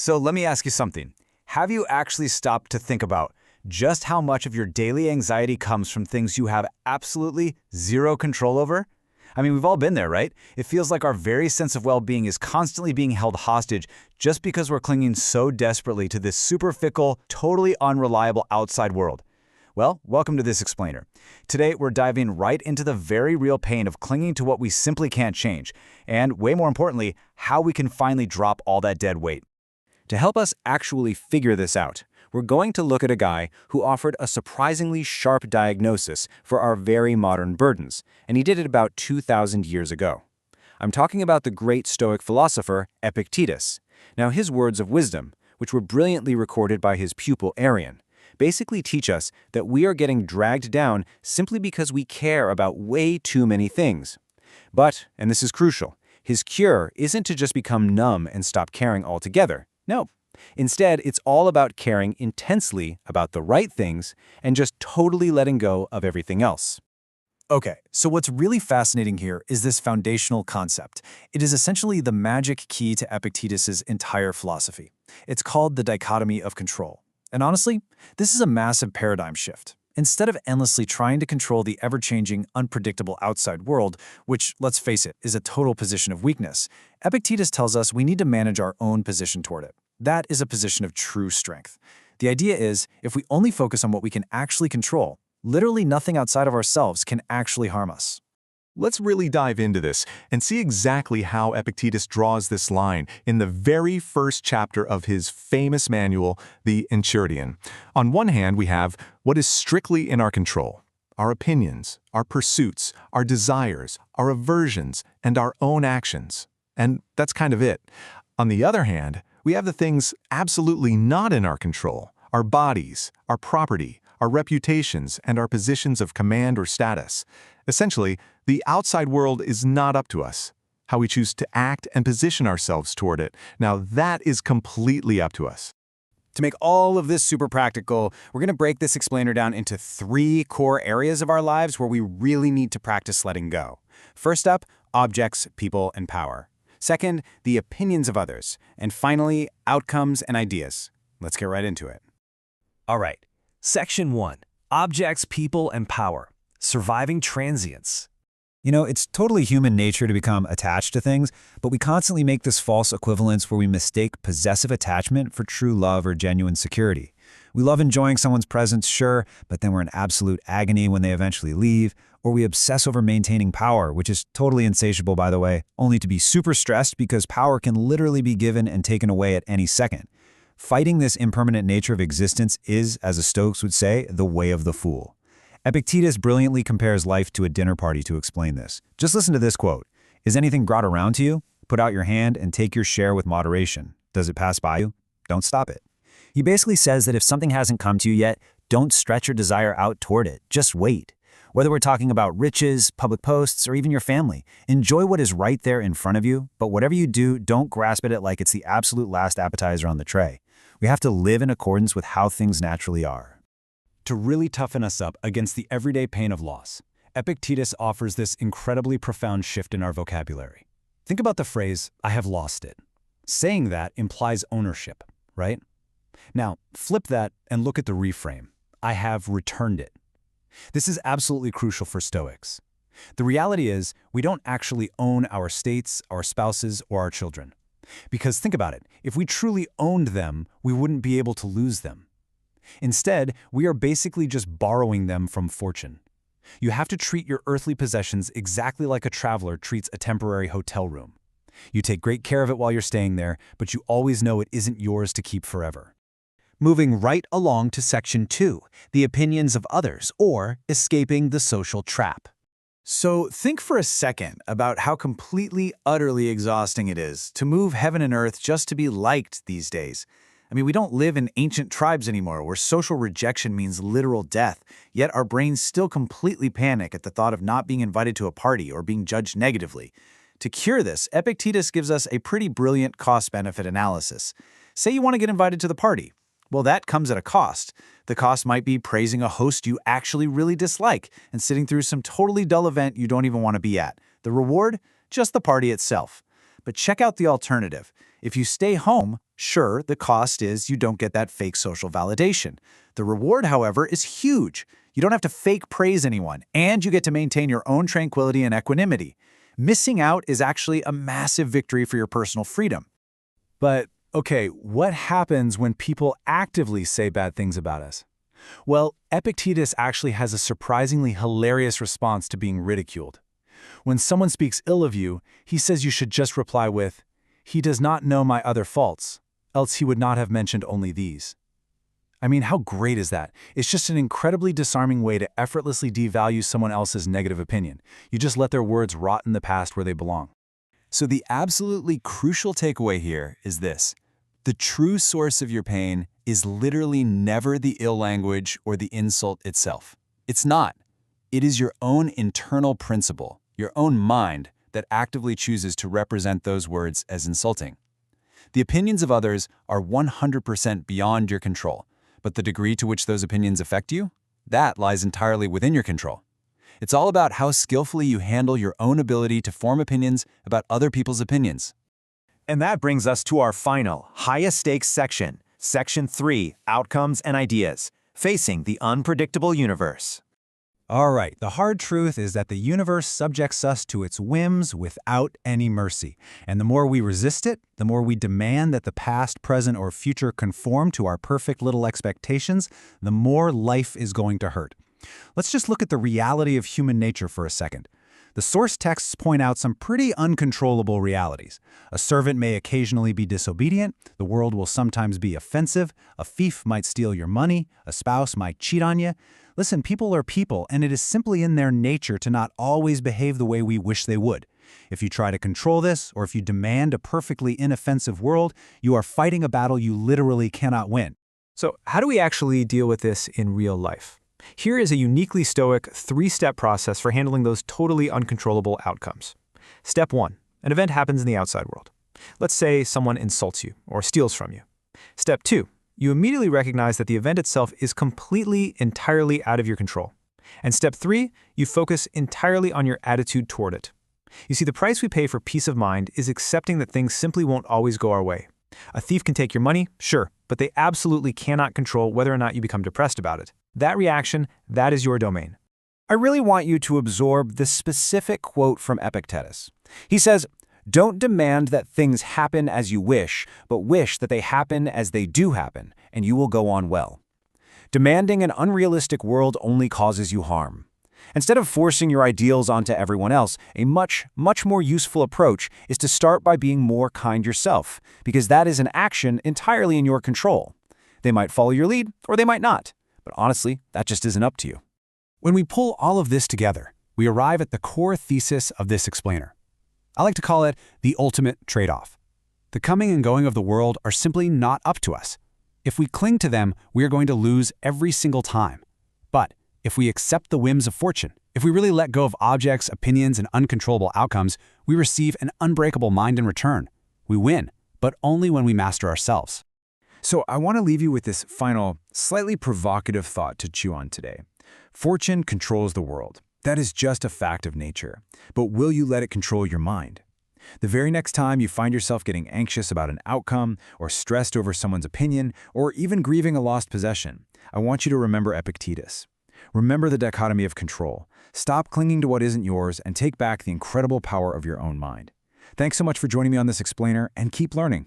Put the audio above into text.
So let me ask you something. Have you actually stopped to think about just how much of your daily anxiety comes from things you have absolutely zero control over? I mean, we've all been there, right? It feels like our very sense of well-being is constantly being held hostage just because we're clinging so desperately to this super fickle, totally unreliable outside world. Well, welcome to This Explainer. Today, we're diving right into the very real pain of clinging to what we simply can't change, and way more importantly, how we can finally drop all that dead weight. To help us actually figure this out, we're going to look at a guy who offered a surprisingly sharp diagnosis for our very modern burdens, and he did it about 2,000 years ago. I'm talking about the great Stoic philosopher Epictetus. Now, his words of wisdom, which were brilliantly recorded by his pupil Arion, basically teach us that we are getting dragged down simply because we care about way too many things. But, and this is crucial, his cure isn't to just become numb and stop caring altogether. No. Instead, it's all about caring intensely about the right things and just totally letting go of everything else. Okay, so what's really fascinating here is this foundational concept. It is essentially the magic key to Epictetus's entire philosophy. It's called the Dichotomy of Control. And honestly, this is a massive paradigm shift. Instead of endlessly trying to control the ever-changing, unpredictable outside world, which, let's face it, is a total position of weakness, Epictetus tells us we need to manage our own position toward it. That is a position of true strength. The idea is, if we only focus on what we can actually control, literally nothing outside of ourselves can actually harm us. Let's really dive into this and see exactly how Epictetus draws this line in the very first chapter of his famous manual, the Enchiridion. On one hand, we have what is strictly in our control: our opinions, our pursuits, our desires, our aversions, and our own actions. And that's kind of it. On the other hand, we have the things absolutely not in our control: our bodies, our property, our reputations, and our positions of command or status. Essentially, the outside world is not up to us. How we choose to act and position ourselves toward it, now that is completely up to us. To make all of this super practical, we're going to break this explainer down into 3 core areas of our lives where we really need to practice letting go. First up, objects, people, and power. Second, the opinions of others. And finally, outcomes and ideas. Let's get right into it. All right. Section 1. Objects, people, and power. Surviving transience. You know, it's totally human nature to become attached to things, but we constantly make this false equivalence where we mistake possessive attachment for true love or genuine security. We love enjoying someone's presence, sure, but then we're in absolute agony when they eventually leave, or we obsess over maintaining power, which is totally insatiable, by the way, only to be super stressed because power can literally be given and taken away at any second. Fighting this impermanent nature of existence is, as the Stoics would say, the way of the fool. Epictetus brilliantly compares life to a dinner party to explain this. Just listen to this quote. Is anything brought around to you? Put out your hand and take your share with moderation. Does it pass by you? Don't stop it. He basically says that if something hasn't come to you yet, don't stretch your desire out toward it. Just wait. Whether we're talking about riches, public posts, or even your family, enjoy what is right there in front of you, but whatever you do, don't grasp at it like it's the absolute last appetizer on the tray. We have to live in accordance with how things naturally are. To really toughen us up against the everyday pain of loss, Epictetus offers this incredibly profound shift in our vocabulary. Think about the phrase, "I have lost it." Saying that implies ownership, right? Now, flip that and look at the reframe. "I have returned it." This is absolutely crucial for Stoics. The reality is, we don't actually own our states, our spouses, or our children. Because think about it, if we truly owned them, we wouldn't be able to lose them. Instead, we are basically just borrowing them from fortune. You have to treat your earthly possessions exactly like a traveler treats a temporary hotel room. You take great care of it while you're staying there, but you always know it isn't yours to keep forever. Moving right along to Section 2, the opinions of others, or escaping the social trap. So think for a second about how completely, utterly exhausting it is to move heaven and earth just to be liked these days. I mean, we don't live in ancient tribes anymore where social rejection means literal death, yet our brains still completely panic at the thought of not being invited to a party or being judged negatively. To cure this, Epictetus gives us a pretty brilliant cost-benefit analysis. Say you want to get invited to the party. Well, that comes at a cost. The cost might be praising a host you actually really dislike and sitting through some totally dull event you don't even want to be at. The reward? Just the party itself. But check out the alternative. If you stay home, sure, the cost is you don't get that fake social validation. The reward, however, is huge. You don't have to fake praise anyone, and you get to maintain your own tranquility and equanimity. Missing out is actually a massive victory for your personal freedom. But, okay, what happens when people actively say bad things about us? Well, Epictetus actually has a surprisingly hilarious response to being ridiculed. When someone speaks ill of you, he says you should just reply with, "He does not know my other faults, else he would not have mentioned only these." I mean, how great is that? It's just an incredibly disarming way to effortlessly devalue someone else's negative opinion. You just let their words rot in the past where they belong. So the absolutely crucial takeaway here is this. The true source of your pain is literally never the ill language or the insult itself. It's not. It is your own internal principle, your own mind, that actively chooses to represent those words as insulting. The opinions of others are 100% beyond your control, but the degree to which those opinions affect you, that lies entirely within your control. It's all about how skillfully you handle your own ability to form opinions about other people's opinions. And that brings us to our final, highest stakes section, Section 3, Outcomes and Ideas, Facing the Unpredictable Universe. All right, the hard truth is that the universe subjects us to its whims without any mercy. And the more we resist it, the more we demand that the past, present, or future conform to our perfect little expectations, the more life is going to hurt. Let's just look at the reality of human nature for a second. The source texts point out some pretty uncontrollable realities. A servant may occasionally be disobedient, the world will sometimes be offensive, a thief might steal your money, a spouse might cheat on you. Listen, people are people, and it is simply in their nature to not always behave the way we wish they would. If you try to control this, or if you demand a perfectly inoffensive world, you are fighting a battle you literally cannot win. So, how do we actually deal with this in real life? Here is a uniquely Stoic 3-step process for handling those totally uncontrollable outcomes. Step 1. An event happens in the outside world. Let's say someone insults you or steals from you. Step 2. You immediately recognize that the event itself is completely, entirely out of your control. And step 3, you focus entirely on your attitude toward it. You see, the price we pay for peace of mind is accepting that things simply won't always go our way. A thief can take your money, sure, but they absolutely cannot control whether or not you become depressed about it. That reaction, that is your domain. I really want you to absorb this specific quote from Epictetus. He says, "Don't demand that things happen as you wish, but wish that they happen as they do happen, and you will go on well." Demanding an unrealistic world only causes you harm. Instead of forcing your ideals onto everyone else, a much more useful approach is to start by being more kind yourself, because that is an action entirely in your control. They might follow your lead, or they might not, but honestly, that just isn't up to you. When we pull all of this together, we arrive at the core thesis of this explainer. I like to call it the ultimate trade-off. The coming and going of the world are simply not up to us. If we cling to them, we are going to lose every single time. But if we accept the whims of fortune, if we really let go of objects, opinions, and uncontrollable outcomes, we receive an unbreakable mind in return. We win, but only when we master ourselves. So I want to leave you with this final, slightly provocative thought to chew on today. Fortune controls the world. That is just a fact of nature. But will you let it control your mind? The very next time you find yourself getting anxious about an outcome, or stressed over someone's opinion, or even grieving a lost possession, I want you to remember Epictetus. Remember the dichotomy of control. Stop clinging to what isn't yours and take back the incredible power of your own mind. Thanks so much for joining me on this explainer, and keep learning.